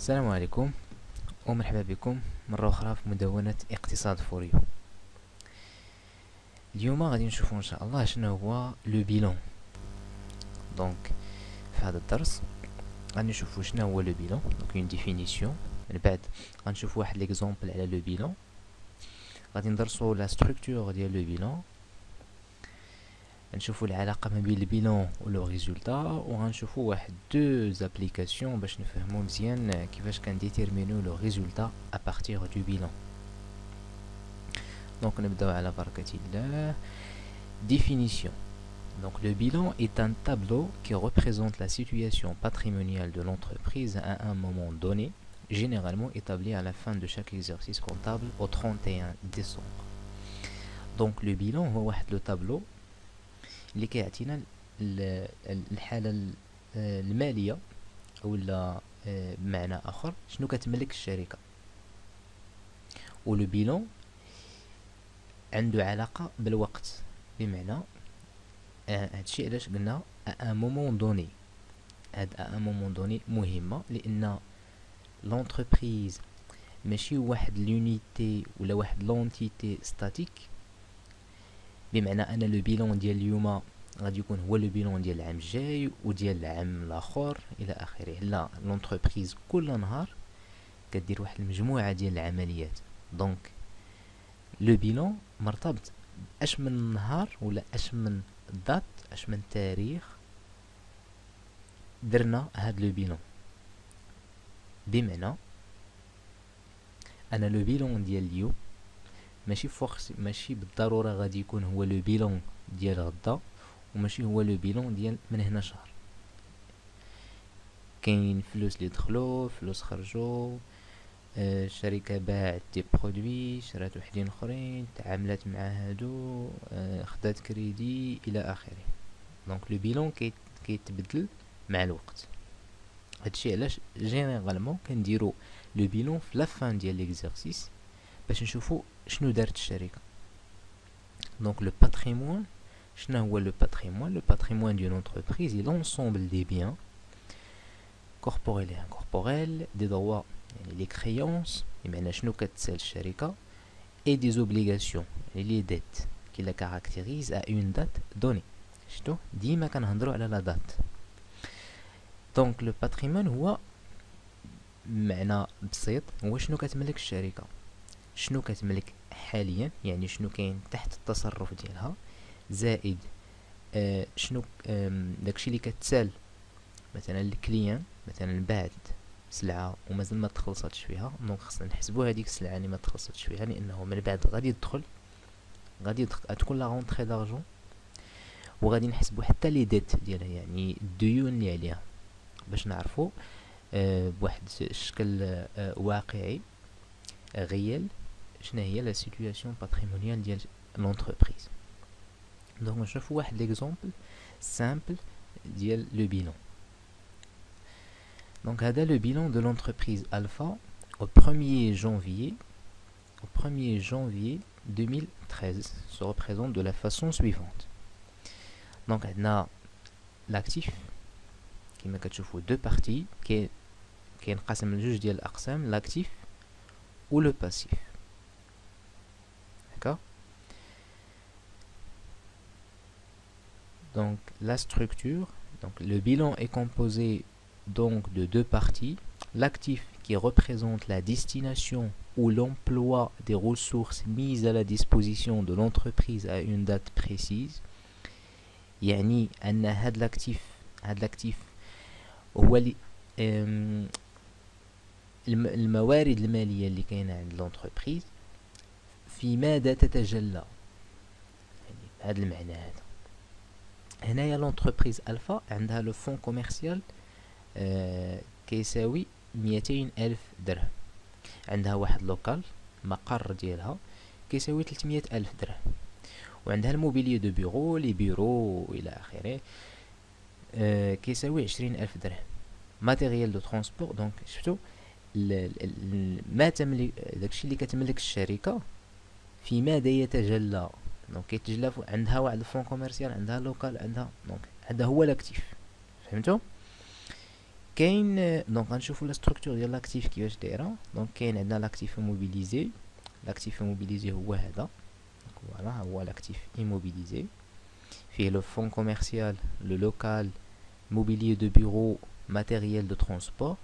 السلام عليكم ومرحبا بكم مرة أخرى في مدونة اقتصاد فوريو. اليوم غادي نشوفو إن شاء الله شنو هو لو بيلون. دونك في هذا الدرس غادي نشوفو شنو هو لو بيلون، دونك اون ديفينيسيون. من بعد غنشوفو واحد ليكزومبل على لو بيلون، غادي ندرسو لا ستركتور ديال لو بيلون، نشوفو العلاقة ما بين البيلون و لو ريزولتا، وغنشوفو واحد دو زابليكاسيون باش نفهمو مزيان كيفاش كنديتيرمينو لو ريزولتا ا بارتير دو بيلون. دونك نبداو على بركة الله. Définition. Donc le bilan est un tableau qui représente la situation patrimoniale de l'entreprise à un moment donné, généralement établi à la fin de chaque exercice comptable au 31 décembre. Donc le bilan هو واحد لو tableau اللي كيعطينا الحالة المالية ولا بمعنى آخر شنو كتملك الشركة. ولو بيلون عنده علاقة بالوقت، بمعنى هادشي علاش قلنا ان مومون دوني. هاد ان مومون دوني مهمة لأن لونتربريز ماشي واحد لونيتي ولا واحد لونتيتي ستاتيك، بمعنى ان لو بيلون ديال اليوم غادي يكون هو لو بيلون ديال العام الجاي وديال العام الاخر الى اخره. لا، لونتربريز كل نهار كدير واحد المجموعة ديال العمليات. دونك لو بيلون مرتبط اش من نهار ولا اش من دات، اش من تاريخ درنا هاد لو بيلون. بمعنى انا لو بيلون ديال اليوم ماشي بالضرورة غادي يكون هو لو بيلون ديال غدا، وماشي هو لو بيلون ديال من هنا شهر. كاين فلوس اللي دخلوا، فلوس خرجوا، الشركة باعت دي برودوي، شرات وحدين اخرين، تعاملات مع هادو، خدات كريدي الى اخره. دونك لو بيلون كيتبدل مع الوقت. هادشي علاش جينيرالمون كنديرو لو بيلون في لا فان ديال ليكزارسيس باش نشوفو شنو دارت الشركة. دونك لو باتريمون، شنو هو لو باتريمون؟ لو باتريمون ديال لونتربريز هي لونسومبل دي بيان corporel et incorporel, des droits, les créances, بمعنى شنو كتسال الشركة، et des obligations, les dettes, qui la caractérisent à une date donnée. شتو ديما كنهضروا على لا دات. دونك لو باتريمون هو معنى بسيط هو شنو كتملك الشركة، شنو كتملك حاليا، يعني شنو كاين تحت التصرف ديالها، زائد شنو داكشي اللي كتسال مثلا الكليان، مثلا باعت سلعة ومازال ما تخلصتش فيها، دونك خصنا نحسبو هذيك السلعة اللي ما تخلصتش فيها، لانه من بعد غادي تكون لا رونطري دارجون، وغادي نحسبو حتى لي ديت ديالها، يعني الديون اللي عليها، باش نعرفو بواحد الشكل واقعي غيال شنو هي لا سيتوياسيون باتريمونيال ديال لونتربريز. دونك نشوفو واحد ليكزومبل سامبل ديال لو بيلون. Donc, هذا le bilan de l'entreprise Alpha au 1er janvier 2013 se représente de la façon suivante. Donc, on a l'actif qui m'a كتشوفوا deux parties qui كينقسم لجوج ديال الأقسام، l'actif ou le passif. D'accord? Donc, la structure, donc le bilan est composé donc de deux parties. L'actif qui représente la destination ou l'emploi des ressources mises à la disposition de l'entreprise à une date précise. يعني أن هذا الأكتيف هو الموارد المالية اللي كاينة عند الانتربريز في ماذا تتجلى، يعني هذا المعنى هذا. هنايا لونتربريز ألفا عندها لو فون كوميرسيال كيساوي 200,000 درهم، عندها واحد لوكال مقر ديالها كيساوي 300,000 درهم، وعندها الموبيليو دو بيرو، لي بيرو الى اخره كيساوي 20,000 درهم. ماتيريال دو ترونسبور، دونك شفتو ما تملك داكشي اللي كتملك الشركه في ماذا يتجلى. دونك كيتجلى عندها واحد الفون كوميرسيال، عندها لوكال، عندها، دونك هذا هو الاكتيف. فهمتوا؟ كاين دونك غنشوفوا لا ستركتور ديال لاكتيف كيفاش دايره. دونك كاين عندنا لاكتيف موبيليزي. لاكتيف موبيليزي هو هذا، فوالا هو لاكتيف immobilisé. فيه لو فون كوميرسيال، لو لوكال، mobilier de bureau, matériel de transport.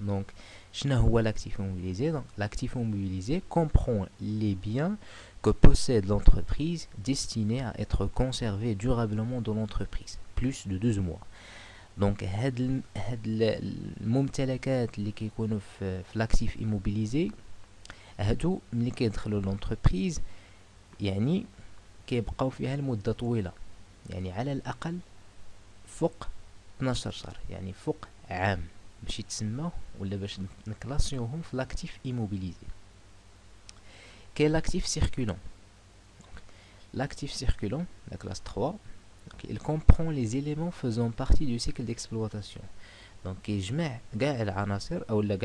Donc شنو هو l'actif immobilisé؟ Donc l'actif immobilisé comprend les biens que possède l'entreprise destinés à être conservés durablement dans l'entreprise plus de 12 mois. Donc هاد الممتلكات اللي كيكونوا في l'actif immobilisé هادو ملي كيدخلوا لونتربريز يعني كيبقاو فيها لمده طويله، يعني على الاقل فوق 12 شهر، يعني فوق عام باش يتسمى ولا باش نكلاسيوهم في لاكتيف ايموبيليزي. كاين لاكتيف سيركولون. L'actif circulant, la classe 3, donc, il comprend les éléments faisant partie du cycle d'exploitation. Donc يجمع كاع العناصر او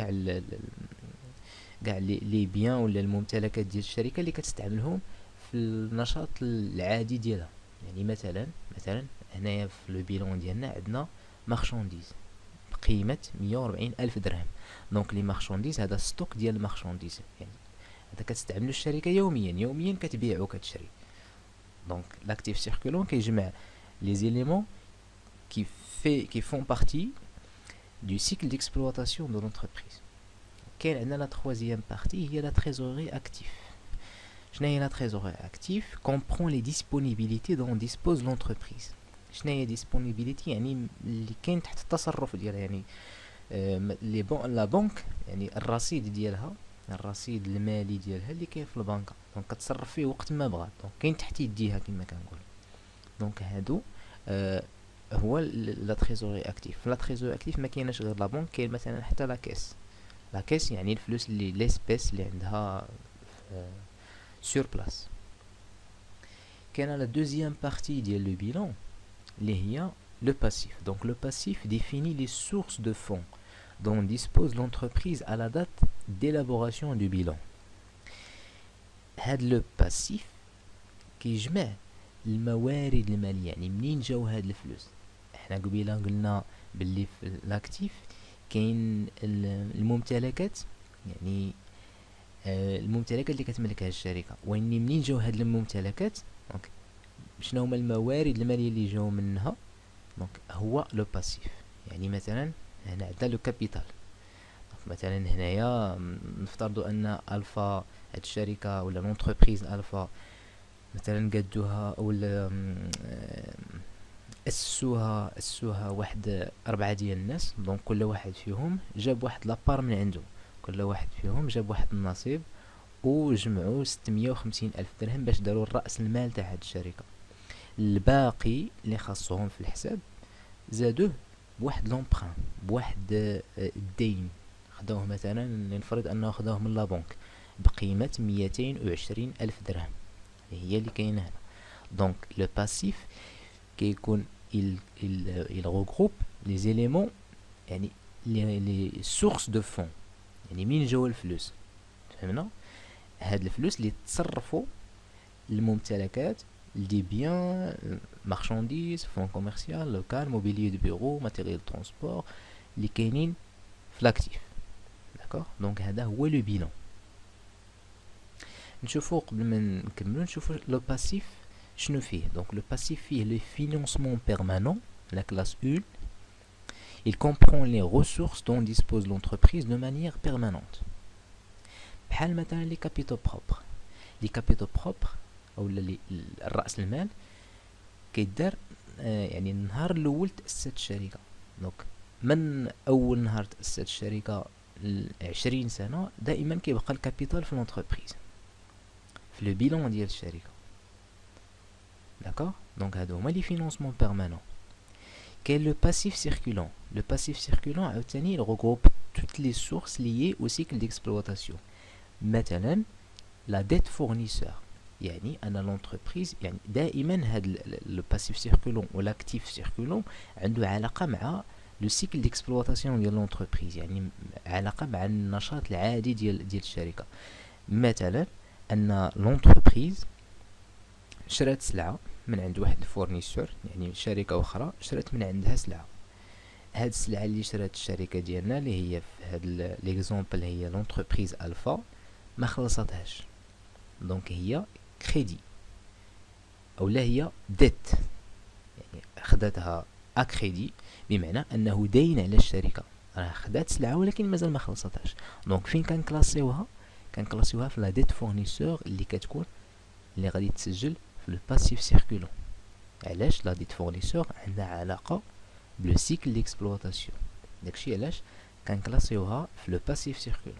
كاع لي بيان ولا الممتلكات ديال الشركه اللي كتستعملهم في النشاط العادي ديالها. يعني مثلا هنايا في لو بيلون ديالنا عندنا مارشانديز بقيمه 140 الف درهم. دونك لي مارشانديز هذا ستوك ديال المارشانديز، يعني هذا كتستعملو الشركه يوميا كتبيع وكتشري. دونك لاكتيف سيركولون كيجمع لي زيليمون qui font partie du cycle d'exploitation de l'entreprise. كاين عندنا لا troisième partie هي لا trésorerie active. شنو هي لا trésorerie active؟ comprend les disponibilités dont dispose l'entreprise. شنو هي disponibility؟ يعني اللي كاين تحت التصرف ديالها، يعني لي لا بنك يعني الرصيد ديالها، الرصيد المالي ديالها اللي كاين في البنكه، دونك كتصرف فيه وقت ما بغات، دونك كاين تحت يديها كما كنقول. دونك هادو هو لا تريزوري اكتيف. لا تريزوري اكتيف ما كايناش غير لا بنك، كاين مثلا حتى لا كيس. لا كيس يعني الفلوس اللي ليسبيس اللي عندها سور بلاس. كاينه لا دوزيام بارتي ديال لو بيلون اللي هي le passif. Donc le passif définit les sources de fonds dont dispose l'entreprise à la date d'élaboration du bilan. هاد لو باسيف كيجمع الموارد الماليه، يعني منين جاو هاد الفلوس. احنا قبيله قلنا باللي في الاكتيف كاين الممتلكات، يعني الممتلكات اللي كتملكها الشركه، واني منين جاو هاد الممتلكات، دونك شنو هما الموارد الماليه اللي جاو منها. دونك هو لو باسيف. يعني مثلا هنا عندنا لو كابيتال. مثلا هنايا نفترضوا ان الفا هاد الشركه ولا لونتربريز الفا مثلا قدوها ولا اسسوها واحد 4 ديال الناس. دونك كل واحد فيهم جاب واحد لابار من عنده، كل واحد فيهم جاب واحد النصيب وجمعوا 650 الف درهم باش داروا الراس المال تاع هاد الشركه. الباقي اللي خاصهم في الحساب زادوه بواحد لومبران، بواحد الدين خداوه. مثلا نفرض انه خداوه من لا بنك بقيمه 220 الف درهم، هي اللي كاينه هنا. دونك لو باسيف كيكون il regroupe les éléments، يعني les sources de fonds، يعني مين جاو الفلوس. فهمنا؟ هاد الفلوس اللي تصرفوا الممتلكات دي بيان، مارشانديز، فون كوميرسيال، لوكال، موبيليي دو بيرو، ماتيريال ترونسبور اللي كاينين في لاكتيف. داكوغ؟ دونك هذا هو لو بيلون. نشوفوا قبل ما نكملوا نشوفوا لو باسيف شنو فيه. دونك لو باسيف فيه لو فينانسمون بيرمانون، la classe 1. Il comprend les ressources dont dispose l'entreprise de manière permanente. بحال مثلا لي كابيتو بروبر. لي كابيتو بروبر او الراس المال كيدار يعني النهار الاول تاسست الشركه. دونك من اول نهار تاسست الشركه 20 سنه دائما كيبقى الكابيتال في لونتربريز في لو بيلون ديال الشركه. داكوغ؟ دونك هادو هما لي فينانسمون بيرمانون. كاين لو باسيف سيركولون. لو باسيف سيركولون عاوتاني regroupe toutes les sources liées au cycle d'exploitation. مثلا لا ديت فورنيسور، يعني انا لونتربريز يعني دائما هاد لو باسيف سيركولون و لاكتيف سيركولون عنده علاقه مع لو سيكل ديكسبلوطاسيون ديال لونتربريز، يعني علاقه مع النشاط العادي ديال الشركه. مثلا ان لونتربريز شرات سلعه من عند واحد الفورنيسور، يعني شركه اخرى شرات من عندها سلعه. هاد السلعة اللي شرات الشركة ديالنا اللي هي في هاد ليكزومبل هي لونتربريز الفا ما خلصتهاش، دونك هي كريدي اولا هي ديت، يعني خداتها اكريدي بمعنى انه داين على الشركة، راه خدات سلعة ولكن مازال ما خلصتهاش. دونك فين كنكلاسيوها؟ كنكلاسيوها في لا ديت فورنيسور اللي كتكون اللي غادي تسجل في لو باسيف سيركولون. علاش؟ لا ديت فورنيسور عندها علاقة بلو سيكل ديكسبلوطاسيون، داكشي علاش كنكلاسيوها في لو باسيف سيركولون.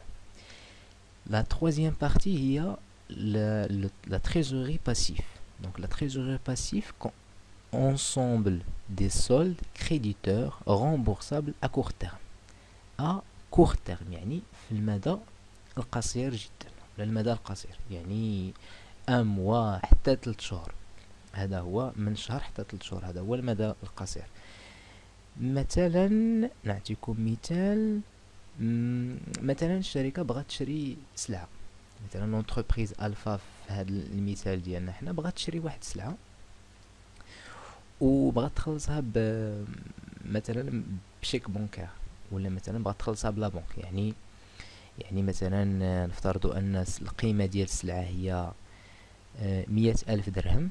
لا troisième partie هي la trésorerie passif. Donc la trésorerie passif ensemble des soldes créditeurs remboursables à court terme. À court terme يعني في المدى القصير جدا، ولا المدى القصير يعني mois حتى 3 شهور، هذا هو من شهر حتى 3 شهور، هذا هو المدى القصير. مثلا نعطيكم مثال، مثلا الشركة بغات تشري سلعة، مثلا لونتربريز الفا في هذا المثال ديالنا حنا بغات تشري واحد السلعة وبغات تخلصها مثلا بشيك بنكار، ولا مثلا بغات تخلصها بلا بنك. يعني مثلا نفترضوا ان القيمة ديال السلعة هي 100,000 درهم،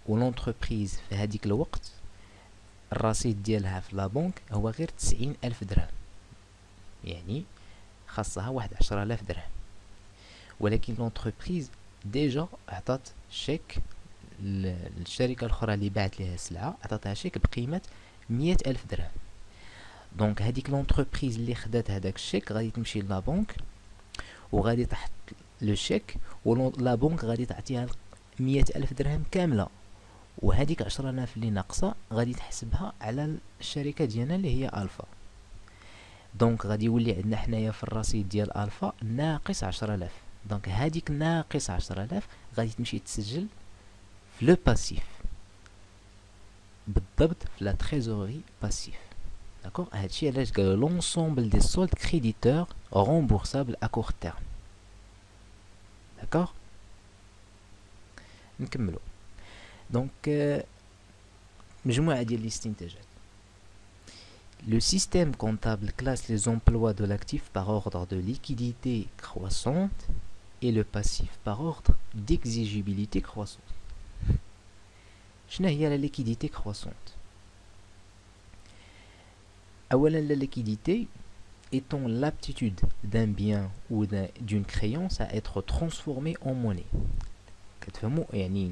ولونتربريز في هذيك الوقت الرصيد ديالها في لا بنك هو غير 90,000 درهم، يعني خاصها واحد 10,000 درهم. ولكن لونتربريز ديجا عطات شيك للشركة الأخرى اللي باعت لها السلعة، عطاتها شيك بقيمة 100,000 درهم. دونك هذيك لونتربريز اللي خدات هذاك الشيك غادي تمشي لا بنك وغادي تحط لو شيك، ولا بنك غادي تعطيها 100,000 درهم كاملة، وهذيك 10,000 اللي ناقصة غادي تحسبها على الشركة ديالنا اللي هي الفا. دونك غادي يولي عندنا حنايا في الرصيد ديال الفا ناقص 10,000. دونك هذيك ناقص 10,000 غادي تمشي تسجل في لو باسيف، بالضبط في لا تريزوري باسيف. داكوغ، هادشي علاش قالوا لونسومبل دي سولد كريديتور رومبورسابل ا كور تيرم. داكوغ، نكملو. دونك مجموعة ديال الاستنتاجات. Le système comptable classe les emplois de l'actif par ordre de liquidité croissante et le passif par ordre d'exigibilité croissante. شنو هي la liquidité croissante؟ أولا la liquidité étant l'aptitude d'un bien ou d'une créance à être transformée en monnaie. كتفهموا يعني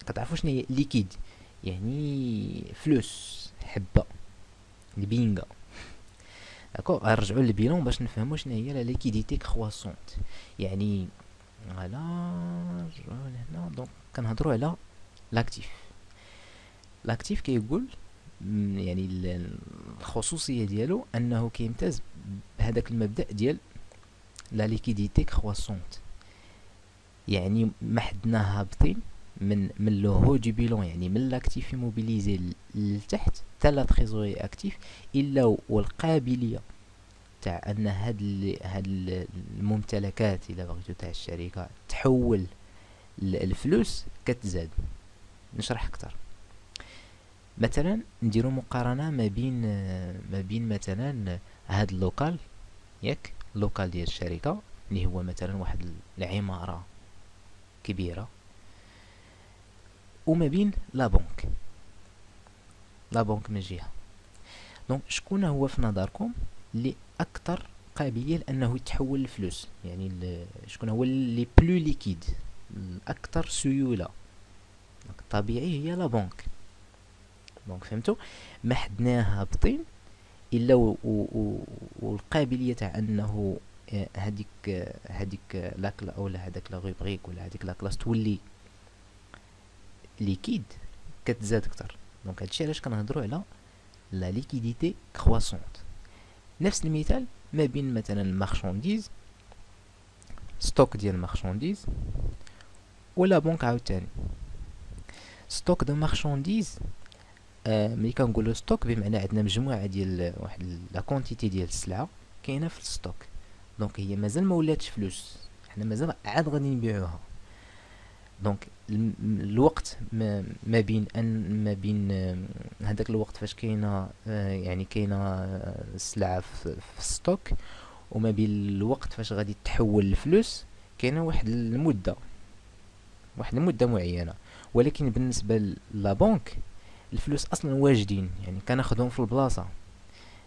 كتعرفوا شنو هي liquide؟ يعني فلوس، حبة، البينغا. داكوغ، غنرجعوا للبيلون باش نفهموا شنو هي لا ليكيديتي كرواسونت. يعني فوالا نرجعوا لهنا. دونك كنهضروا على لاكتيف. لاكتيف كيقول يعني الخصوصيه ديالو انه كيمتاز بهذاك المبدا ديال لا ليكيديتي كرواسونت، يعني ما حدنا هابطين من لو هو دي بيلون، يعني من لاكتيف موبيليزي لتحت حتى لا تريزوري اكتيف، الا والقابليه تاع ان هاد الممتلكات الا بغيتو تاع الشركه تحول الفلوس كتزاد. نشرح اكثر. مثلا نديرو مقارنه ما بين مثلا هاد اللوكال، ياك اللوكال ديال الشركه اللي هو مثلا واحد العماره كبيره، وما بين لا بنك من جهه. دونك شكون هو في نظركم اللي اكثر قابليه لانه يتحول الفلوس؟ يعني شكون هو اللي بلو ليكيد، الاكثر سيوله؟ الطبيعي هي لا بنك. دونك فهمتوا، ما حدناها هابطين الا والقابليه تاع انه هذيك لاكلا اولا هذاك لا روبريك ولا هذيك لا كلاس تولي ليكيد كتزاد اكثر. دونك هادشي علاش كنهضروا على لا ليكيديتي كرواسونت. نفس المثال ما بين مثلا المارشانديز، ستوك ديال المارشانديز، ولا بنك عاوتاني. ستوك دو مارشانديز، ملي كنقولوا ستوك بمعنى عندنا مجموعه ديال واحد لا كونتيتي ديال السلعه كاينه في الستوك. دونك هي مازال ما ولاتش فلوس، حنا مازال عاد غادي نبيعوها. دونك الوقت ما بين هذاك الوقت فاش كاينه يعني كاينه السلعه في ستوك، وما بين الوقت فاش غادي تحول الفلوس كاينه واحد المده معينه. ولكن بالنسبه لا بنك الفلوس اصلا واجدين، يعني كناخذهم في البلاصه.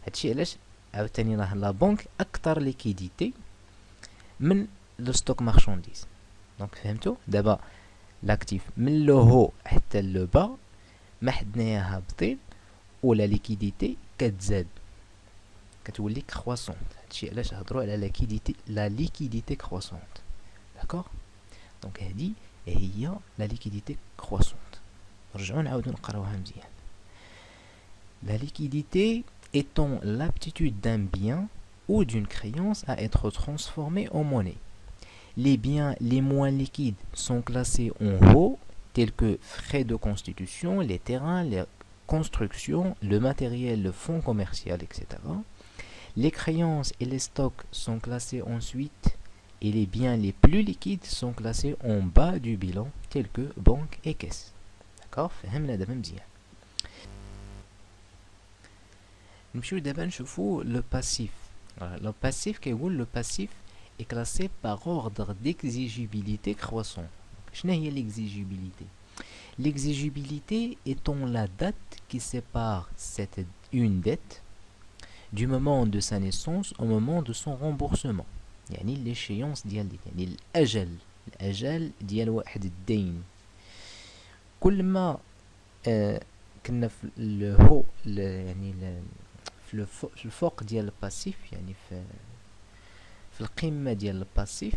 هادشي علاش عاوتاني راه لا بنك اكثر ليكيديتي من لو ستوك مارشانديز. دونك فهمتوا دابا لاكتيف من لو هو حتى لو با ما حدنايا هابطين، ولا ليكيديتي كتزاد كتولي كرواسونت. هادشي علاش هضروا على لا ليكيديتي كرواسونت. داكوغ؟ دونك هادي هي لا ليكيديتي كرواسونت. نرجعوا نعاودو نقراوها مزيان. La liquidité étant l'aptitude d'un bien ou d'une créance à être transformé en monnaie. Les biens les moins liquides sont classés en haut, tels que frais de constitution, les terrains, les constructions, le matériel, le fonds commercial, etc. Les créances et les stocks sont classés ensuite, et les biens les plus liquides sont classés en bas du bilan, tels que banque et caisse. D'accord? فهمنا دابا مزيان. نمشيو دابا نشوفو لو باسيف. لو باسيف كيقول لو باسيف est classé par ordre d'exigibilité croissant. شنو هي l'exigibilité? L'exigibilité étant la date qui sépare une dette du moment de sa naissance au moment de son remboursement. يعني l'échéance ديال يعني الأجل ديال واحد الدين. كل ما كنا في الهو يعني في الفوق ديال الباسيف، يعني في القمة ديال الباسيف،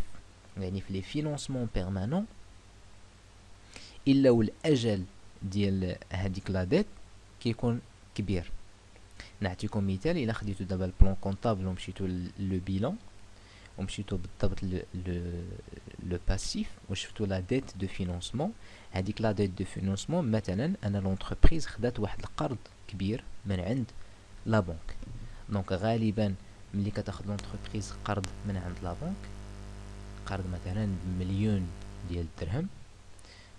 يعني في لي فينونسمون بيرمانون، الا والاجل ديال هذيك لا ديت كيكون كبير. نعطيكم مثال. الا خديتو دابا البلان كونطابل ومشيتو لو بيلان ومشيتو بالضبط لو باسيف وشفتو لا ديت دو فينونسمون، هذيك لا ديت دو فينونسمون مثلا انا لونتربريز خدات واحد القرض كبير من عند لا بنك. دونك غالبا ملي كتاخذ لونتربريز قرض من عند لا بنك، قرض مثلا بمليون ديال الدرهم،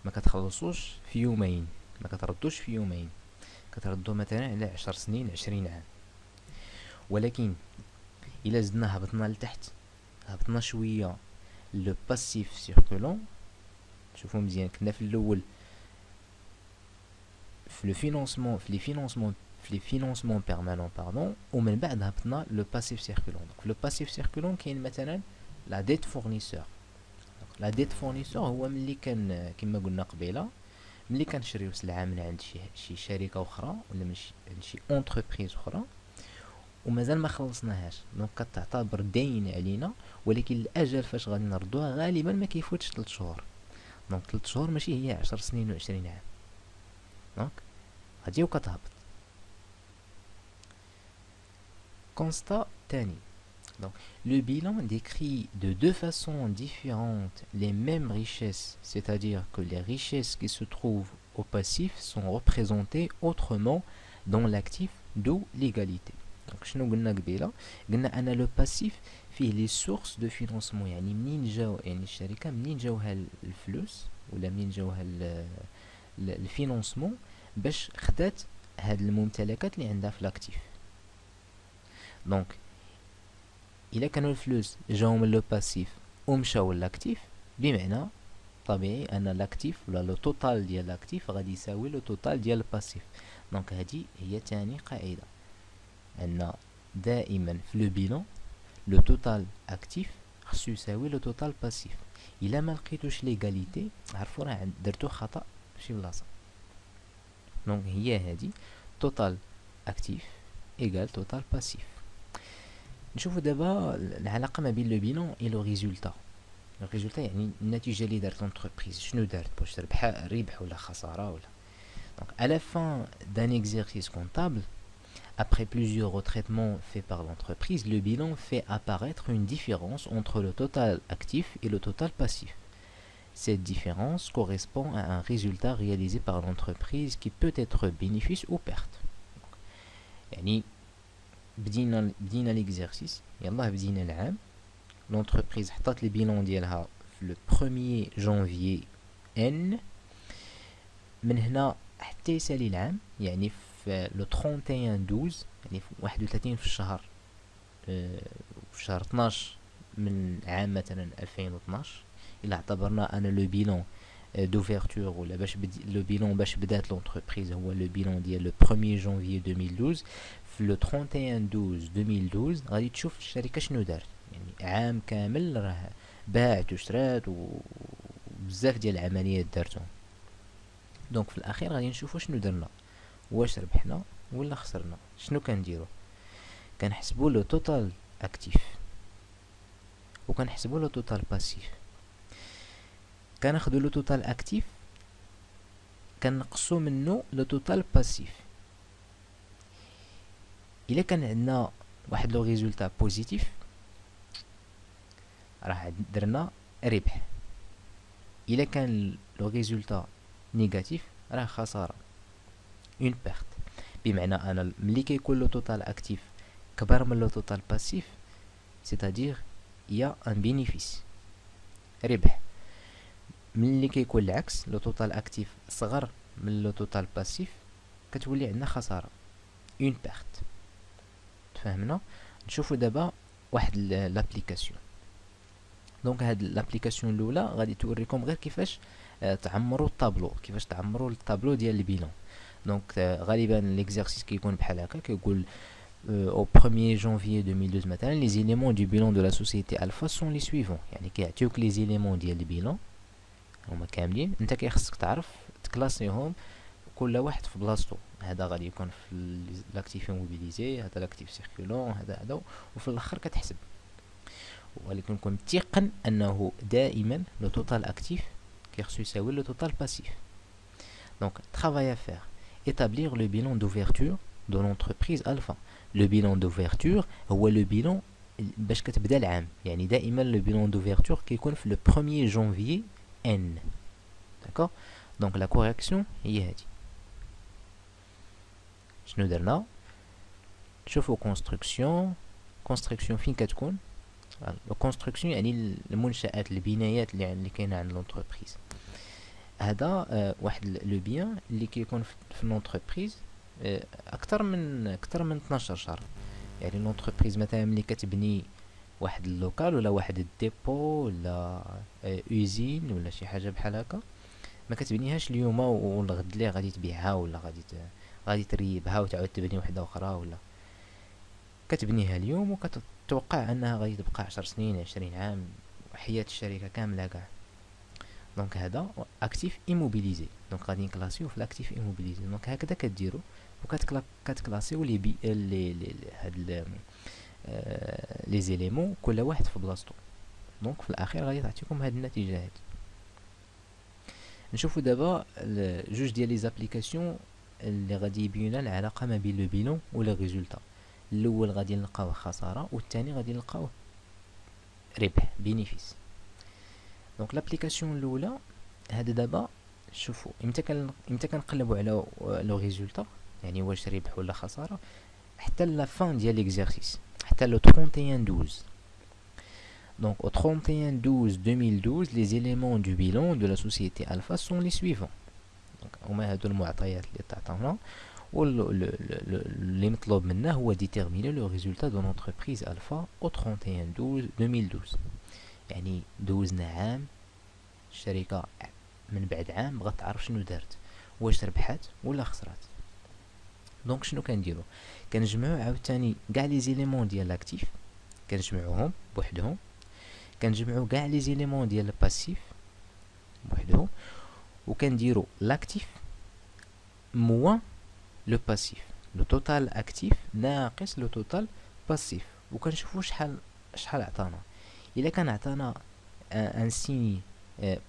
ما كتخلصوش في يومين، ما كتردوش في يومين، كتردو مثلا على 10 سنين 20 عام. ولكن الا زدنا هبطنا لتحت، هبطنا شويه لو باسيف سيركولون، شوفوا مزيان كنا في الاول في لو فينونسمون في لي فينونسمون بيرمانون باردون، ومن بعد هبطنا لو باسيف سيركولون. دونك لو باسيف سيركولون كاين مثلا لا ديت فورنيسور. لا ديت فورنيسور هو ملي كان كما قلنا قبيله، ملي كنشريو سلعه من عند شي شركه اخرى ولا من شي اونتربريز اخرى ومازال ما خلصناهاش، دونك كتعتبر دين علينا، ولكن الاجل فاش غادي نردوها غالبا ما كيفوتش 3 شهور. دونك 3 شهور ماشي هي 10 سنين و20 عام. دونك غادي وكتهبط. Constat تاني. Donc, le bilan décrit de deux façons différentes les mêmes richesses, c'est-à-dire que les richesses qui se trouvent au passif sont représentées autrement dans l'actif, d'où l'égalité. Donc, شنو قلنا قبيله؟ قلنا أن le passif فيه les sources de financement، يعني منين جاو، يعني الشركة منين جاوها الفلوس ولا منين جاوها الفينونسمون باش خدات هاد الممتلكات اللي عندها في لاكتيف. دونك إلا كانوا الفلوس جاو من لو باسيف ومشاو لاكتيف، بمعنى طبيعي أن لاكتيف ولا لو توتال ديال لاكتيف غادي يساوي لو توتال ديال الباسيف. دونك هادي هي تاني قاعدة، أن دائما في لو بيلون لو توتال اكتيف خصو يساوي لو توتال باسيف. إلا ما لقيتوش ليغاليتي عرفوا راه درتو خطأ فشي بلاصة. دونك هي هادي توتال اكتيف إيغال توتال باسيف. نشوفوا دابا العلاقه ما بين لو بيلون اي لو ريزولتا. لو ريزولتا يعني النتيجه اللي دارت لونتربريز، شنو دارت باش تربح، ربح ولا خساره ولا. دونك à la fin d'un exercice comptable, après plusieurs retraitements faits par l'entreprise, le bilan fait apparaître une différence entre le total actif et le total passif. Cette différence correspond à un résultat réalisé par l'entreprise qui peut être bénéfice ou perte. يعني بدينا ليكزيرسيس، يلاه بدينا العام، لونتربريز حطات لي بيلون ديالها في لو 1er جانفيي ان من هنا حتى يسالي العام، يعني في لو 31/12 يعني في 31 في الشهر في شهر 12 من عام مثلا 2012 الى اعتبرنا انا لو بيلون دوفيرتور ولا باش لو بيلون باش بدات لونتربريز هو لو بيلون ديال لو 1 جونفي 2012. في لو 31/12/2012 غادي تشوف الشركه شنو دارت، يعني عام كامل راه باعت وشرات وبزاف ديال العمليات دارتهم. دونك في الاخير غادي نشوفوا شنو درنا، واش ربحنا ولا خسرنا. شنو كنديرو؟ كنحسبوا لو توتال اكتيف وكنحسبوا لو توتال باسيف. كناخذوا لو توتال اكتيف كنقصوا منه لو توتال باسيف. الا كان عندنا واحد لو ريزولتا بوزيتيف راه درنا ربح، الا كان لو ريزولتا نيجاتيف راه خساره، اون بيرت. بمعنى انا ملي كيكون لو توتال اكتيف كبر من لو توتال باسيف سيتادير يا ان بينيفيس ربح. ملي كيكون العكس لو توتال اكتيف صغر من لو توتال باسيف كتولي عندنا خساره، اون بيرت. تفهمنا؟ نشوفوا دابا واحد لابليكاسيون. دونك هاد لابليكاسيون الاولى غادي توريكم غير كيفاش تعمروا الطابلو، كيفاش تعمروا الطابلو ديال البيلون. دونك غالبا ليكزارسيس كيكون بحال هكا، كيقول au 1er janvier 2012 مثلا les éléments du bilan de la société Alpha sont les suivants. يعني كيعطيوك les éléments ديال البيلون هما كاملين، انت كيخصك تعرف تكلاسيهم كل واحد في بلاصتو. هذا غادي يكون في لاكتيف موبيليزي، هذا لاكتيف سيركولون، هذا وفي الاخر كتحسب. ولكن كون متيقن انه دائما لو توتال اكتيف كيخصو يساوي لو توتال باسيف. دونك travail à faire établir le bilan d'ouverture de l'entreprise Alpha. لو بيلون دوفيرتور هو لو بيلون باش كتبدا العام، يعني دائما لو بيلون دوفيرتور كيكون في لو 1 جونفي ان. داكوغ؟ دونك لا كوريكسيون هي هادي. شنو درنا؟ شوفوا كونستركسيون فين كتكون؟ الكونستركسيون يعني المنشآت البنايات اللي كاينه عند لونتربريز. هذا واحد لو بيان اللي كيكون في لونتربريز اكثر من 12 شهر. يعني لونتربريز مثلا ملي كتبني واحد اللوكال ولا واحد الديبو ولا اوزين ولا شي حاجه بحال هكا، ما كتبنيهاش اليوم والغد ليه غادي تبيعها ولا غادي تريبها وتعاود تبني وحده اخرى، ولا كتبنيها اليوم وكتتوقع انها غادي تبقى 10 سنين 20 عام حياه الشركه كامله كاع. دونك هذا اكتيف ايموبيليزي، دونك غادي نكلاسيو في الاكتيف ايموبيليزي. دونك هكذا كديروا وكتكلاسيو هاد لي زيليمون كل واحد في بلاصتو. دونك في الاخير غادي تعطيكم هاد النتيجه هادي. نشوفوا دابا جوج ديال لي زابليكاسيون اللي غادي يبينوا العلاقه ما بين لو بيلون و لو ريزولتا. الاول غادي نلقاوه خساره والثاني غادي نلقاوه ربح بينيفيس. دونك لابليكاسيون الاولى هذا دابا شوفوا امتى كنقلبوا على لو ريزولتا، يعني واش ربح ولا خساره، حتى لا فان ديال ليكزارسيس، حتى لو 31/12. Donc au 31/12/2012 les éléments du bilan de la société Alpha sont les suivants. Donc هما هادو المعطيات اللي تعطاونا اللي مطلوب منا هو ديتيرميني لو ريزولتا دو لونتربريز الفا او 31/12/2012. يعني دوزنا عام، الشركه من بعد عام بغات تعرف شنو دارت، واش ربحات ولا خسرات. دونك شنو كنديرو؟ كنجمعو عاوتاني كاع لي زيليمون ديال لاكتيف، كنجمعوهم بوحدهم، كنجمعو كاع لي زيليمون ديال الباسيف بوحدهم، وكنديرو لاكتيف موان لو باسيف، لو توتال اكتيف ناقص لو توتال باسيف، وكنشوفو شحال عطانا. الا كان عطانا ان سيني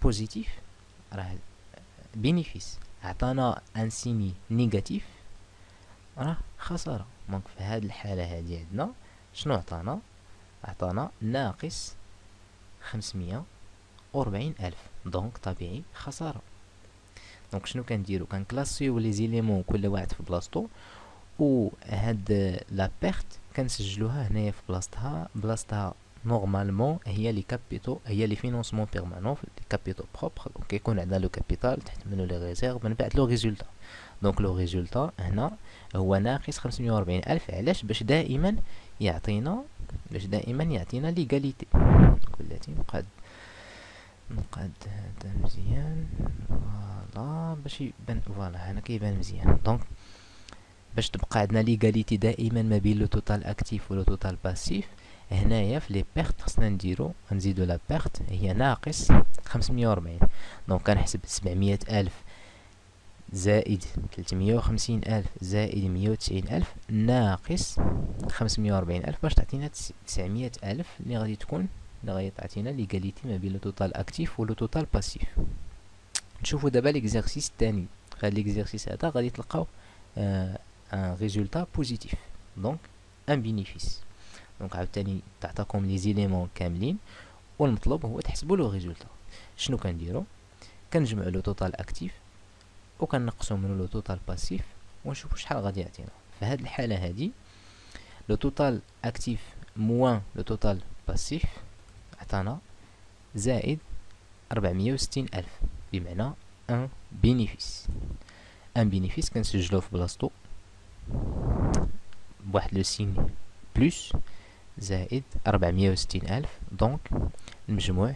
بوزيتيف راه بينيفيس، عطانا ان سيني نيجاتيف راه خساره. دونك في هاد الحاله هادي عندنا شنو عطانا ناقص 540,000، دونك طبيعي خساره. دونك شنو كنديرو؟ كنكلاسيو لي زيليمون كل واحد في بلاصتو، و هاد لا بيرت كنسجلوها هنايا في بلاصتها نورمالمون هي لي كابيتو، هي لي فينونسمون بيرمانون، لي كابيتو بروبر. دونك كيكون عندنا لو كابيتال تحت منو لي ريزيرف، من بعد لو ريزولتا. دونك لو ريزولتا هنا هو ناقص 540 ألف. علاش؟ باش دائما يعطينا ليغاليتي. بلاتي نقاد هذا مزيان، فوالا باش يبان، فوالا هنا كيبان مزيان. دونك باش تبقى عندنا ليغاليتي دائما ما بين لو توتال اكتيف ولو توتال باسيف، هنايا في لي بيرت خصنا نزيدو لا بيرت هي ناقص 540. دونك كنحسب 700 ألف زائد 350 ألف زائد 190 ألف ناقص 540 ألف باش تعطينا 900 ألف اللي غادي تعطينا ليغاليتي ما بين لو توتال اكتيف ولو توتال باسيف. نشوفو دابا ليكزارسيس الثاني. في هاد ليكزارسيس هذا غادي تلقاو ان ريزولتا بوزيتيف، دونك ان بينيفيس. دونك عاوتاني تعطاكم لي زيليمون كاملين والمطلوب هو تحسبوا لو ريزولتا. شنو كنديرو؟ كنجمعوا لو توتال اكتيف وكنقصوا منو لو توتال باسيف ونشوفوا شحال غادي يعطينا. في هاد الحاله هادي لو توتال اكتيف موان لو توتال باسيف عطانا زائد 460 ألف، بمعنى ان بينيفيس. ان بينيفيس كنسجلوه في بلاصتو بواحد لو سين بلس زائد 460 ألف. دونك المجموع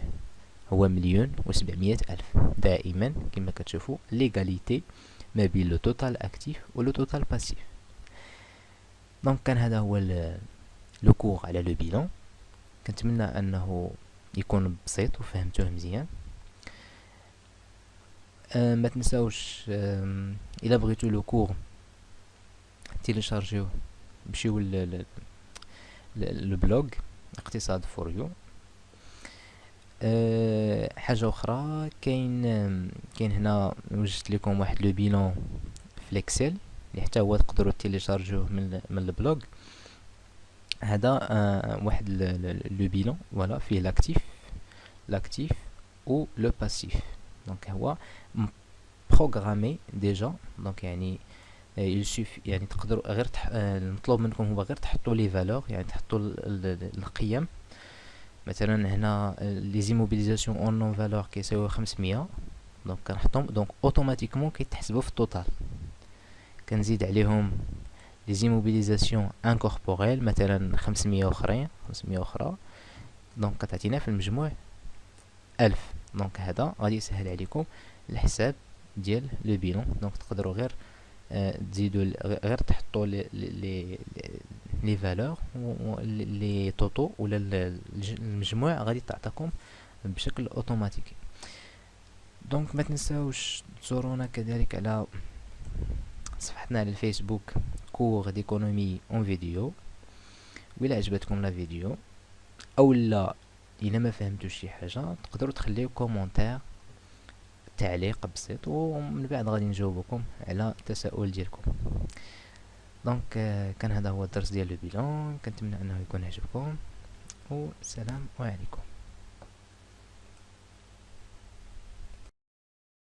هو 1,700,000. دائما كما كتشوفوا ليغاليتي ما بين لو توتال اكتيف ولو توتال باسيف. دونك كان هذا هو لو كور على لو بيلون. كنتمنى انه يكون بسيط وفهمتوه مزيان. ما تنساوش الا بغيتو لو كور تيليشارجيوه، مشيو البلوغ اقتصاد فور يو. حاجه اخرى، كاين هنا وجدت لكم واحد لو بيلون في الاكسل اللي حتى هو تقدروا تيليشارجيوه من البلوغ. هذا واحد لو بيلون فوالا فيه لاكتيف و لو باسيف. دونك هو بروغرامي ديجا. دونك يعني يعني تقدروا غير المطلوب منكم هو غير تحطوا لي فالور، يعني تحطوا القيم. مثلا هنا لي زيموبيليزاسيون اون نون فالور كيساويو 500. دونك كنحطهم، دونك اوتوماتيكمون كيتحسبوا في التوتال. كنزيد عليهم لي زيموبيليزاسيون انكوربوريل مثلا 500 اخرى. دونك كتعطينا في المجموع 1000. دونك هذا غادي يسهل عليكم الحساب ديال لو بيلون. دونك تقدروا غير تزيدوا غير تحطوا لي فالور لي توتو ولا المجموع غادي تعطيكم بشكل اوتوماتيكي. دونك ما تنساوش تزورونا كذلك على صفحتنا على الفيسبوك كور ديكونومي اون فيديو. وإلا عجبتكم لا فيديو او لا الا ما فهمتوش شي حاجه تقدروا تخليو كومونتير، تعليق بسيط، ومن بعد غادي نجاوبكم على التساؤل ديالكم. دونك كان هذا هو الدرس ديال لو بيلون. كنتمنى انه يكون عجبكم، والسلام عليكم.